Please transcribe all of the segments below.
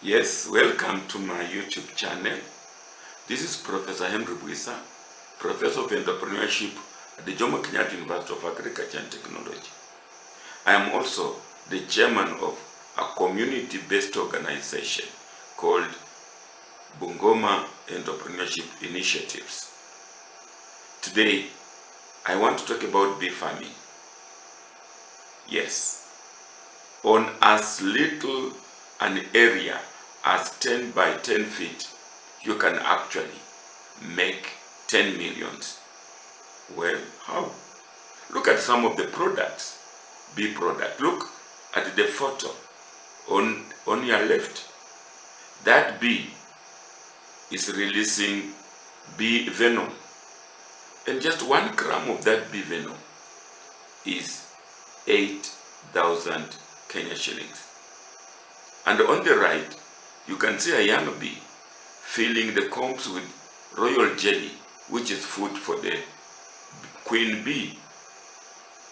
Yes, welcome to my YouTube channel. This is Professor Henry Bwisa, Professor of Entrepreneurship at the Jomo Kenyatta University of Agriculture and Technology. I am also the chairman of a community-based organization called Bungoma Entrepreneurship Initiatives. Today, I want to talk about bee farming. Yes, on as little an area as 10 by 10 feet, you can actually make 10 millions. Well, how? Look at some of the products, bee product. Look at the photo on your left. That bee is releasing bee venom. And just 1 gram of that bee venom is 8,000 Kenya shillings. And on the right, you can see a young bee filling the combs with royal jelly, which is food for the queen bee.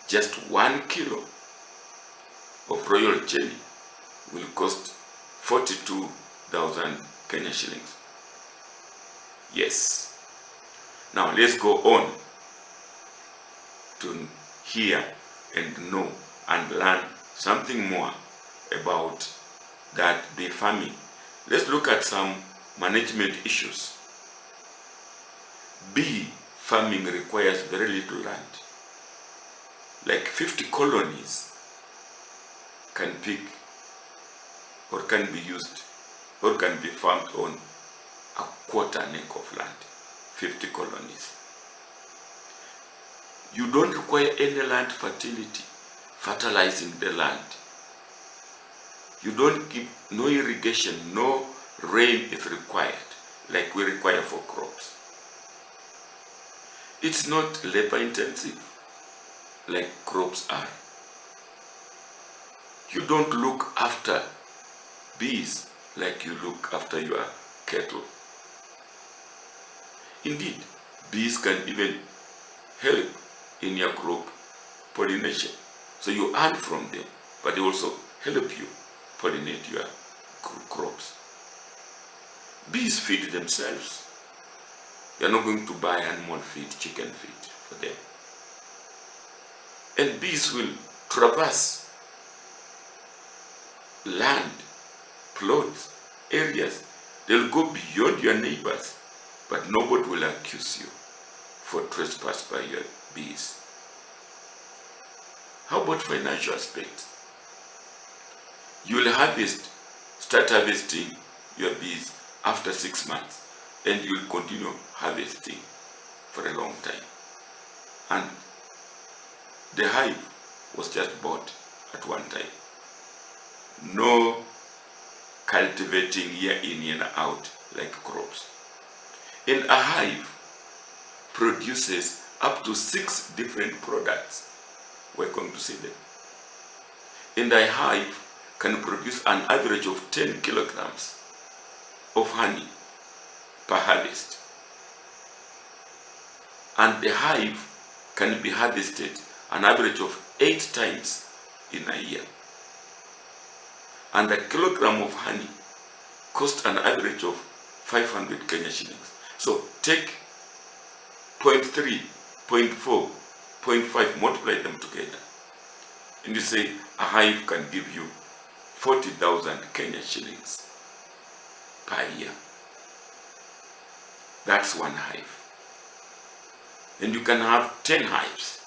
Just 1 kilo of royal jelly will cost 42,000 Kenya shillings. Yes. Now let's go on to hear and know and learn something more about that bee farming. Let's look at some management issues. Bee farming requires very little land. Like 50 colonies can pick or can be used or can be farmed on a quarter acre of land. 50 colonies. You don't require any land fertility, fertilizing the land. You don't give no irrigation, no rain is required like we require for crops. It's not labor intensive like crops are. You don't look after bees like you look after your cattle. Indeed, bees can even help in your crop pollination. So you earn from them, but they also help you pollinate your crops. Bees feed themselves. You're not going to buy animal feed, chicken feed for them. And bees will traverse land, plots, areas. They'll go beyond your neighbors, but nobody will accuse you for trespass by your bees. How about financial aspects? You will start harvesting your bees after 6 months, and you will continue harvesting for a long time. And the hive was just bought at one time. No cultivating year in, year out like crops. And a hive produces up to 6 different products. We're going to see them. And a hive can produce an average of 10 kilograms of honey per harvest. And the hive can be harvested an average of 8 times in a year. And a kilogram of honey costs an average of 500 Kenya shillings. So take 0.3, 0.4, 0.5, multiply them together. And you say a hive can give you 40,000 Kenya shillings per year. That's one hive. And you can have 10 hives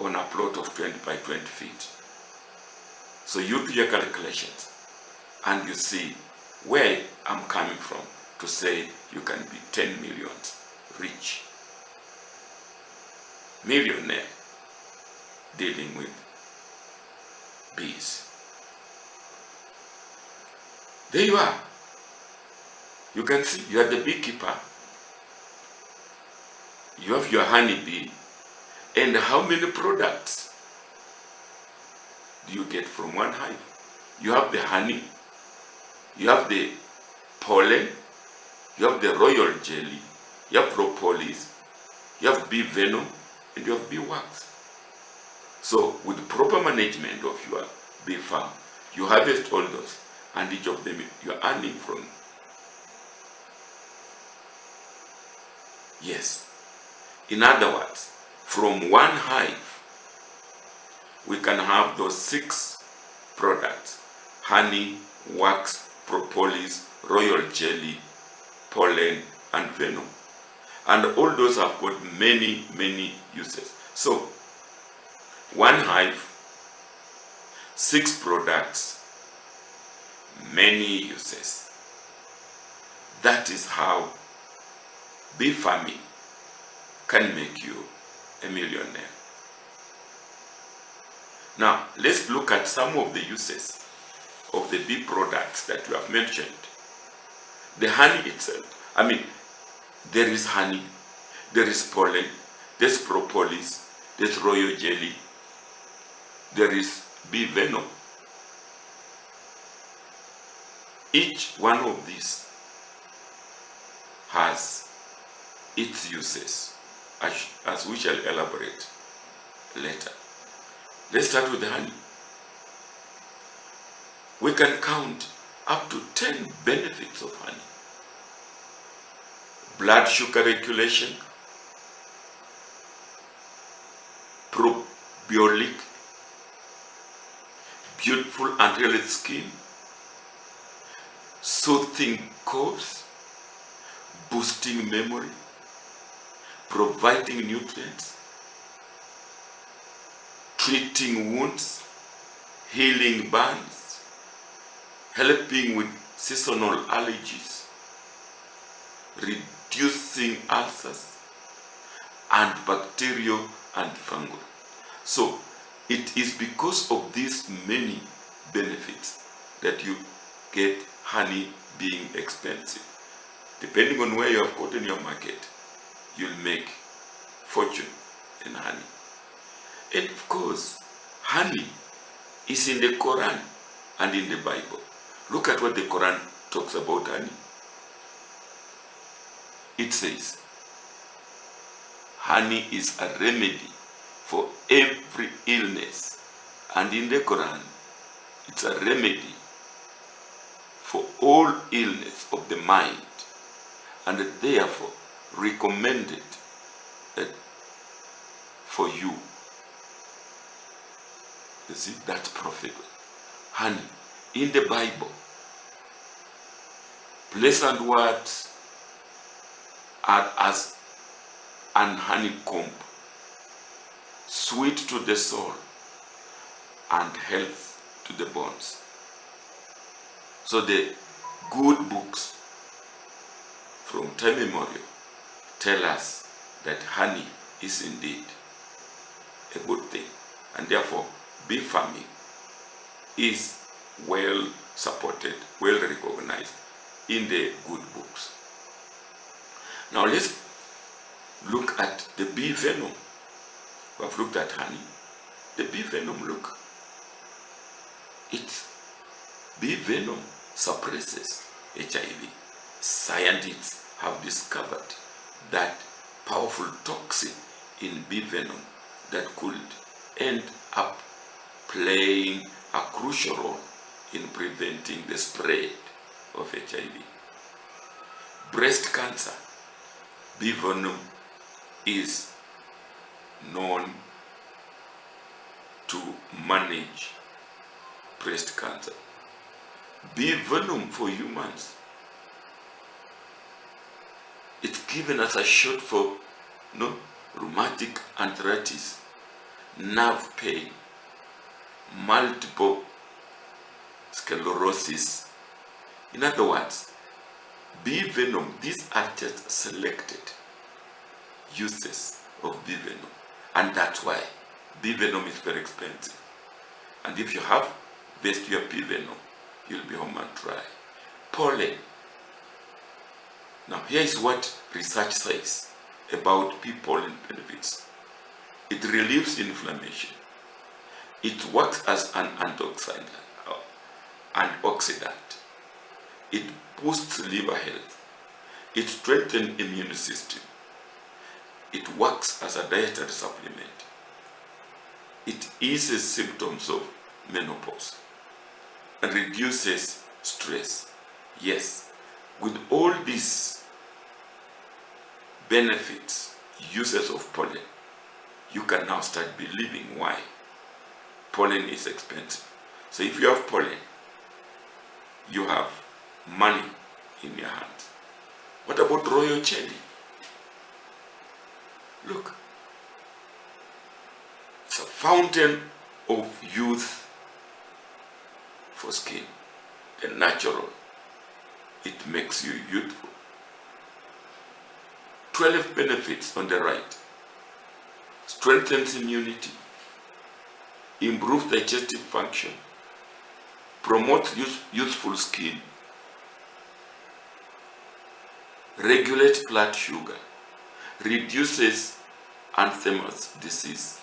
on a plot of 20 by 20 feet. So you do your calculations and you see where I'm coming from to say you can be 10 millions rich, millionaire dealing with bees. There you are. You can see you are the beekeeper. You have your honeybee. And how many products do you get from one hive? You have the honey, you have the pollen, you have the royal jelly, you have propolis, you have bee venom, and you have bee wax. So with proper management of your bee farm, you harvest all those, and each of them you're earning from. Yes. In other words, from one hive, we can have those 6 products: honey, wax, propolis, royal jelly, pollen, and venom. And all those have got many, many uses. So, one hive, 6 products, many uses. That is how bee farming can make you a millionaire. Now, let's look at some of the uses of the bee products that you have mentioned. The honey itself, there is honey, there is pollen, there's propolis, there's royal jelly, there is bee venom. Each one of these has its uses, as we shall elaborate later. Let's start with the honey. We can count up to 10 benefits of honey. Blood sugar regulation, probiotic, beautiful and healthy skin, soothing coughs, boosting memory, providing nutrients, treating wounds, healing burns, helping with seasonal allergies, reducing ulcers, and bacterial and fungal. So it is because of these many benefits that you get honey being expensive. Depending on where you have got in your market, you'll make fortune in honey. And of course, honey is in the Quran and in the Bible. Look at what the Quran talks about honey. It says, honey is a remedy for every illness. And in the Quran, it's a remedy for all illness of the mind, and therefore recommended for you. You see, that's profitable. Honey, in the Bible, pleasant words are as an honeycomb, sweet to the soul and health to the bones. So the good books from time immemorial tell us that honey is indeed a good thing, and therefore bee farming is well supported, well recognized in the good books. Now let's look at the bee venom. We have looked at honey. The bee venom, look. Bee venom suppresses HIV. Scientists have discovered that powerful toxin in bee venom that could end up playing a crucial role in preventing the spread of HIV. Breast cancer, bee venom is known to manage breast cancer. Bee venom for humans, it's given as a shot for rheumatic arthritis, nerve pain, multiple sclerosis. In other words, bee venom, these are just selected uses of bee venom, and that's why bee venom is very expensive. And if you have your bee venom, you'll be home and dry. Pollen. Now here is what research says about bee pollen benefits. It relieves inflammation. It works as an antioxidant. It boosts liver health. It strengthens immune system. It works as a dietary supplement. It eases symptoms of menopause and reduces stress. Yes, with all these benefits, uses of pollen, you can now start believing why pollen is expensive. So if you have pollen, you have money in your hands. What about royal jelly? Look, it's a fountain of youth for skin. The natural, it makes you youthful. 12 benefits on the right. Strengthens immunity, improves digestive function, promotes youthful skin, regulates blood sugar, reduces Alzheimer's disease,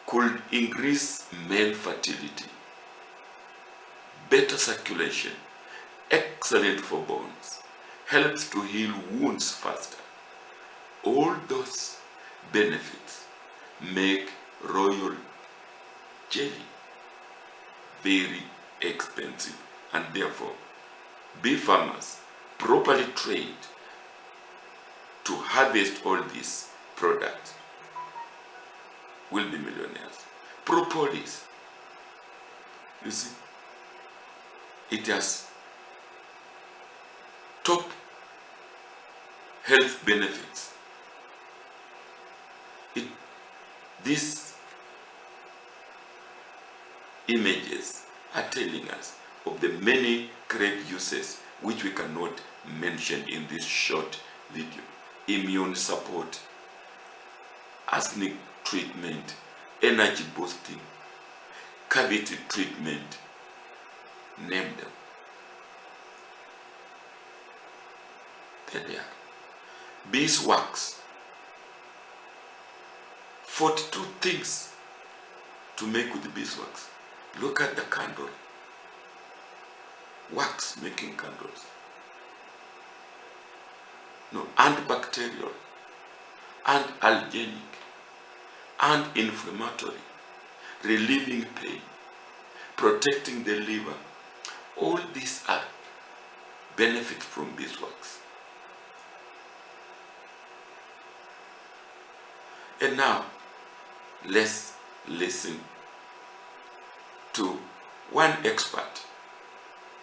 could increase male fertility, better circulation, excellent for bones, helps to heal wounds faster. All those benefits make royal jelly very expensive, and therefore bee farmers properly trained to harvest all these products will be millionaires. Propolis, you see, it has top health benefits. These images are telling us of the many great uses which we cannot mention in this short video. Immune support, arsenic treatment, energy boosting, cavity treatment, name them. There they are. Beeswax. 42 things to make with beeswax. Look at the candle. Wax making candles. No, antibacterial, anti-allergenic, anti-inflammatory, relieving pain, protecting the liver. All these are benefits from beeswax. And now, let's listen to one expert.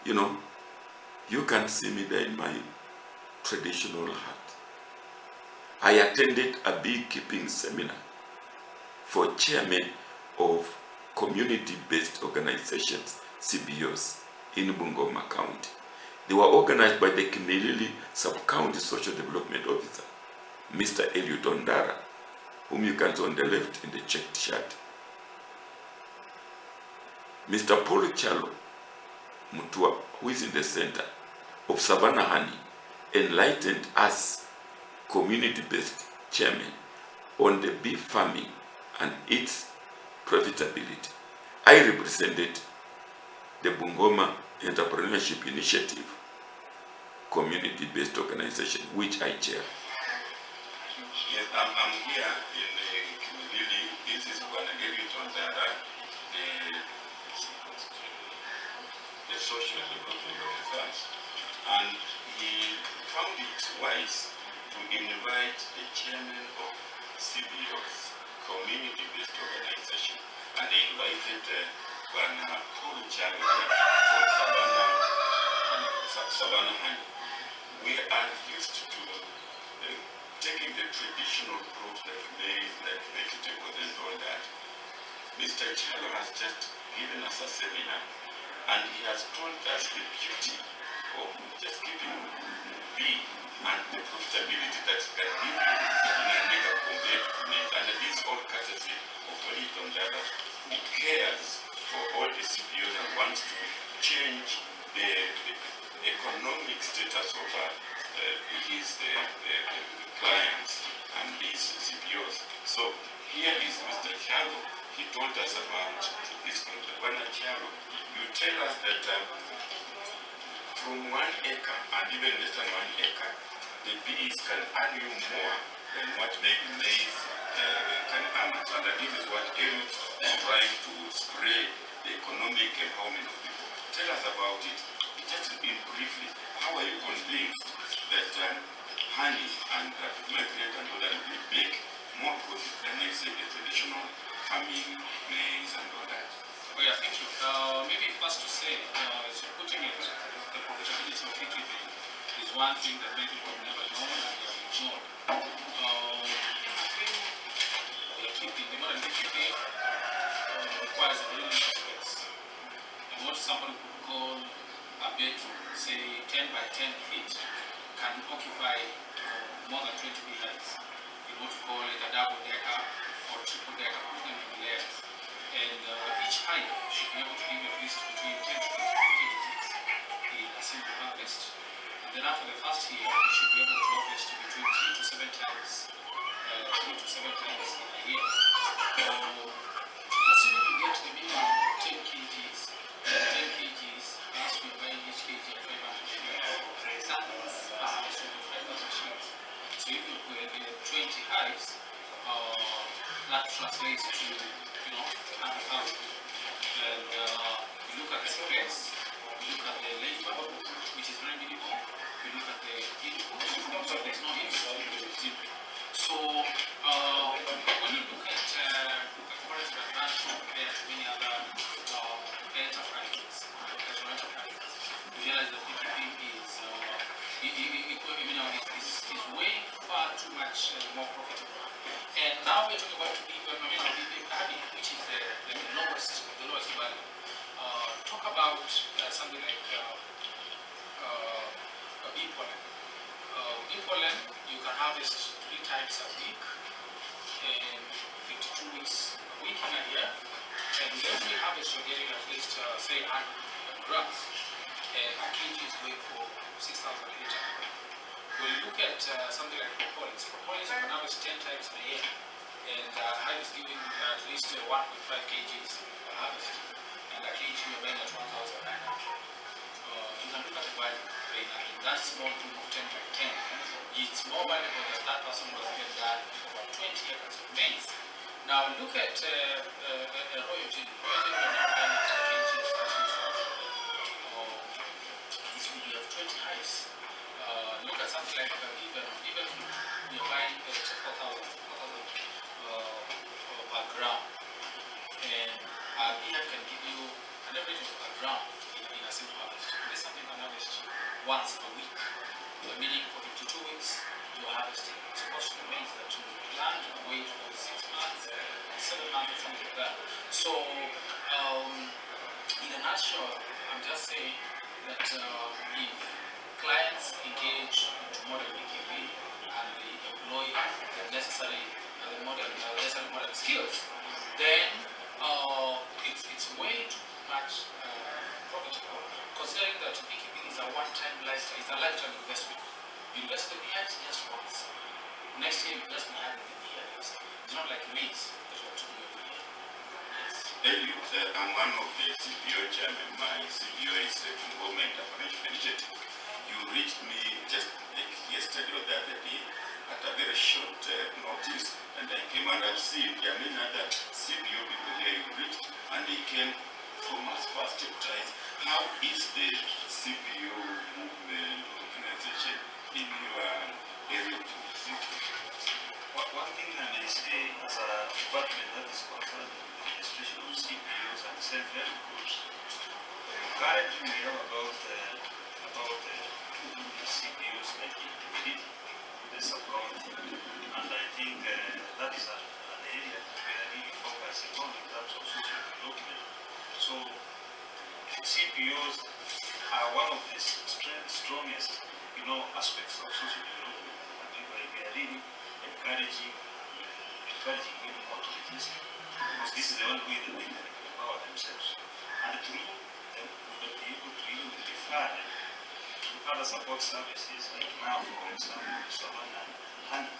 You know, you can see me there in my traditional hat. I attended a beekeeping seminar for chairmen of community-based organizations, CBOs, in Bungoma County. They were organized by the Kimilili Sub-County Social Development Officer, Mr. Eliud Ondara, whom you can see on the left in the checked shirt. Mr. Paul Chalo Mutua, who is in the center of Savannah Honey, enlightened us community-based chairman on the bee farming and its profitability. I represented the Bungoma Entrepreneurship Initiative, community-based organization, which I chair. Yes, I'm here in the Kimilili. This is Bwana Eliud Ondara, the social development officer, and he found it wise to invite the chairman of CBOs, community-based organization, and they invited Bwana Paul Chalo from Savannah Honey. We are used to taking the traditional fruits like maize, like vegetables and all that. Mr. Chalo has just given us a seminar, and he has told us the beauty of just keeping bee and the profitability that can give you in a mega compared to maize. And this is all courtesy of Eliud Ondara, who cares for all the CPOs and wants to change the economic status of his clients and his CPOs. So here is Mr. Chalo. He told us about this project. Bwana Chalo, you tell us that from 1 acre and even less than 1 acre, the bees can earn you more than what maybe maize can earn. And this is what Eliud is trying to spray the economic empowerment of people. tell us about it. Just in briefly, how are you convinced that honey and migrate and all that will make more profit than, let's say, the traditional farming, maize and all that? Oh yeah, thank you. Maybe first to say, as you're putting it, the profitability of beekeeping is one thing that many people have never known and they have ignored. Beekeeping, the modern beekeeping requires a really large space. And what somebody could call a bedroom, say 10 by 10 feet, can occupy more than 20 beehives. In what we call it a double decker or triple decker, put them in layers. And each hive should be able to give you at least between 10 to 20 kgs in a single harvest. And then after the first year, you should be able to harvest between 3 to 7 times, 3 to 7 times in a year. So, assuming you get the minimum of 10 kgs, 10 kgs, as we are buying each kg at 500 shillings, that's perhaps 5,000 shillings. So if you put 20 hives, that translates to 100,000. And you look at the space, you look at the labor, which is very minimal, you look at the input, so there's no input. So when you look at the comparison advantage compared to many other enterprises, you realize that beekeeping is way far too much more profitable. And now we're talking about honey, which is the lowest value. Talk about something like bee pollen. Bee pollen, you can harvest 3 times a week and 52 weeks a week in a year. And every harvest you're getting at least, say, 100 grams. And a kg is going for 6,800. When you look at something like propolis you can harvest 10 times a year. And hive is giving at least 1.5 kgs per harvest. And a kg you're buying at 1,900. You can look at the value. In that small group of 10 by 10, it's more valuable that that person was get that about 20 acres of maize. Now look at Royal Jelly. Royal Jelly are now buying at a kg of 13,000. This will be of 20 hives. Look at something like even you're buying at 4,000 per gram. And a beehive can give you an average of a gram in a single harvest. There's something you can harvest once a week, meaning for 52 weeks you're harvesting. It's supposed to mean that you plan to wait for 6 months, 7 months, something like that. So, in a nutshell, I'm just saying that if clients engage into modern beekeeping and they employ the necessary modern skills, then it's way too much profitable, considering that beekeeping is a one-time lifestyle, it's a lifetime investment. You invest in the beehives just once. Next year you invest in the beehives. It's not like maize that you have to do every year. Yes. Eliud, I'm one of the CPO chairman. My CPO is the Government Intervention Initiative. You reached me just like yesterday or the other day at a very short notice, and I came and I've seen there are many other CPO people here you reached, and they came from us first ties. How is the CPO movement organization in your area? One thing I may say as a department that is concerned with the administration of CPOs and self-help groups, currently we have about 200 CPOs active with the sub-county, and I think that is an area that we are really focusing on in terms of social development. So CPOs are one of the strongest aspects of social development, and we are really encouraging them not to resist, because this is the only way that they can empower themselves. And through them, we will be able to even refer them to other support services, like now, for example, Savannah Honey.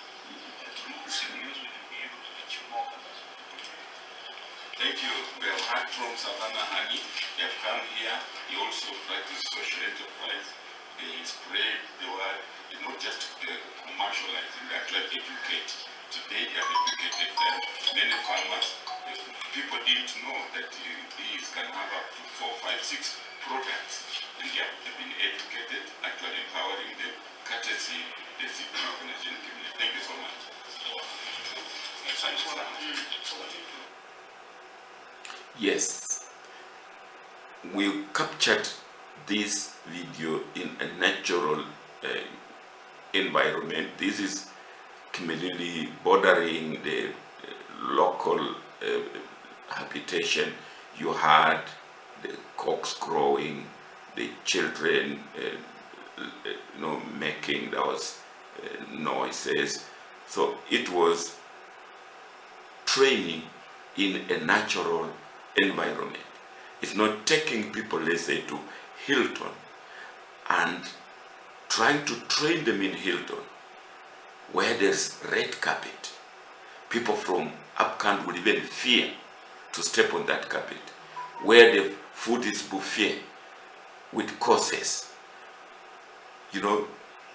Through CPOs, we will be able to reach more capacity. Thank you. We have heard from Savannah Honey. They have come here. They also practice social enterprise. They spread the word. They not just commercialize, they actually educate. Today they have educated many farmers. People didn't know that bees can have up to 4, 5, 6 products. And yeah, they've been educated, actually empowering them, courtesy the civil organization community. Thank you so much. Yes, we captured this video in a natural environment. This is community bordering the local habitation. You had the cocks crowing, the children making those noises. So it was training in a natural environment. It's not taking people, let's say, to Hilton and trying to train them in Hilton where there's red carpet. People from upcountry would even fear to step on that carpet, where the food is buffet with courses.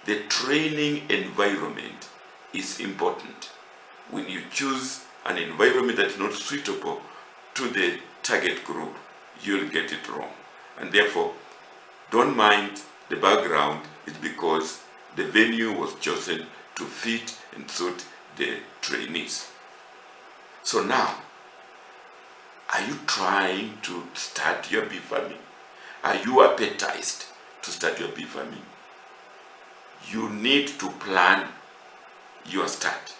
The training environment is important. When you choose an environment that is not suitable to the target group, you'll get it wrong. And therefore, don't mind the background. It's because the venue was chosen to fit and suit the trainees. So now, are you trying to start your bee farming? Are you appetized to start your bee farming? You need to plan your start.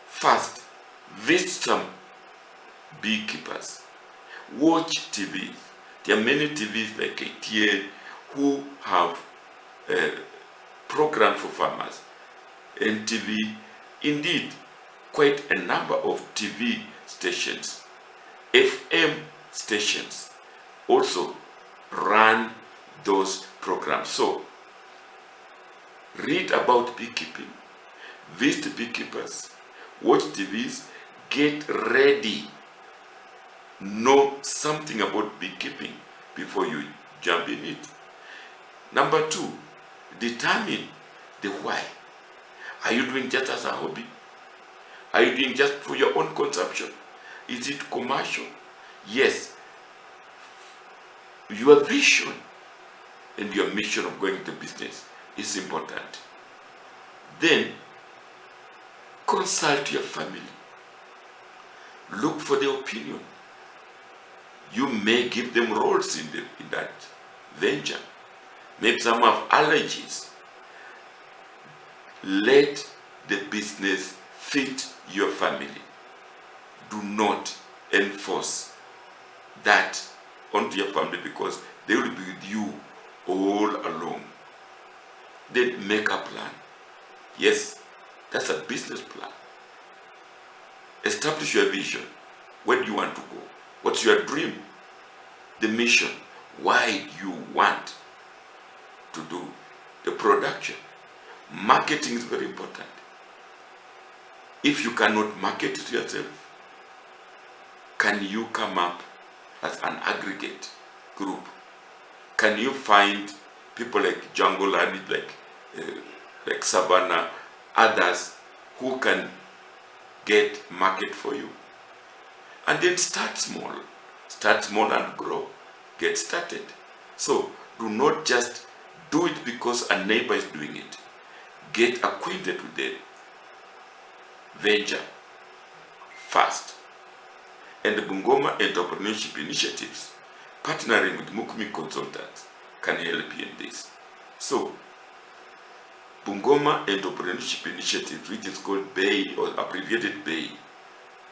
First, visit some beekeepers. Watch TV. There are many TVs like KTN who have programs for farmers. NTV, indeed, quite a number of TV stations, FM stations also run those programs. So, read about beekeeping, visit beekeepers, watch TVs, get ready, know something about beekeeping before you jump in it. Number two, determine the why. Are you doing just as a hobby? Are you doing just for your own consumption? Is it commercial? Yes. Your vision and your mission of going into business is important. Then, consult your family. Look for their opinion. You may give them roles in that venture. Maybe some have allergies. Let the business fit your family. Do not enforce that onto your family because they will be with you all along. Then make a plan. Yes, that's a business plan. Establish your vision. Where do you want to go? What's your dream? The mission. Why you want to do the production. Marketing is very important. If you cannot market it yourself, can you come up as an aggregate group? Can you find people like Jungle and like Savannah, others who can get market for you? And then start small and grow. Get started. So do not just do it because a neighbor is doing it. Get acquainted with the venture first. And the Bungoma Entrepreneurship Initiatives, partnering with Mukumi Consultants, can help you in this. So, Bungoma Entrepreneurship Initiative, which is called BEI or abbreviated BEI,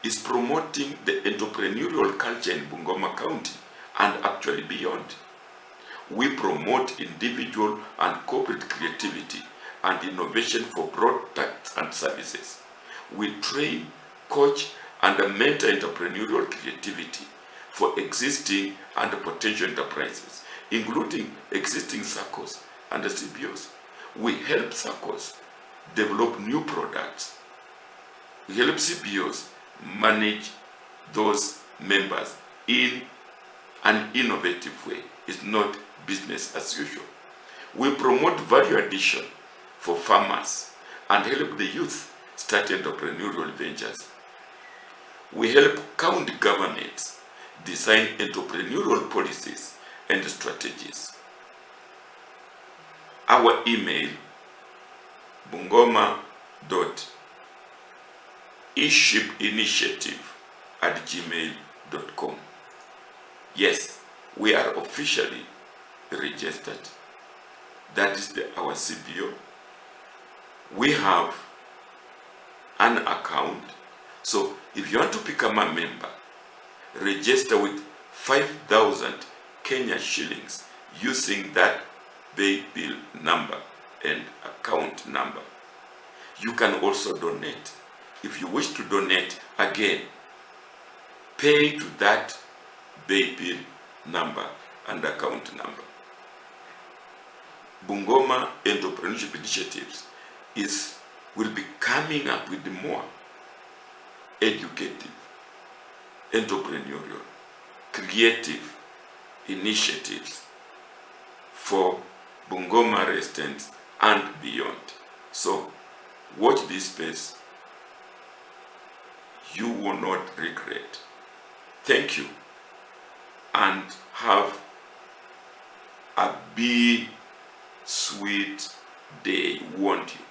is promoting the entrepreneurial culture in Bungoma County and actually beyond. We promote individual and corporate creativity and innovation for products and services. We train, coach, and mentor entrepreneurial creativity for existing and potential enterprises, including existing SACCOs and CBOs. We help SACCOs develop new products. We help CBOs manage those members in an innovative way. It's not business as usual. We promote value addition for farmers and help the youth start entrepreneurial ventures. We help county governments design entrepreneurial policies and strategies. Our email, bungoma.eshipinitiative@gmail.com. Yes, we are officially registered. That is our CBO. We have an account. So if you want to become a member, register with 5,000 Kenya shillings using that pay bill number and account number. You can also donate. If you wish to donate, again, pay to that pay bill number and account number. Bungoma Entrepreneurship Initiatives will be coming up with more educative, entrepreneurial, creative initiatives for Bungoma residents and beyond. So watch this space. You will not regret. Thank you, and have a big, sweet day. Want you.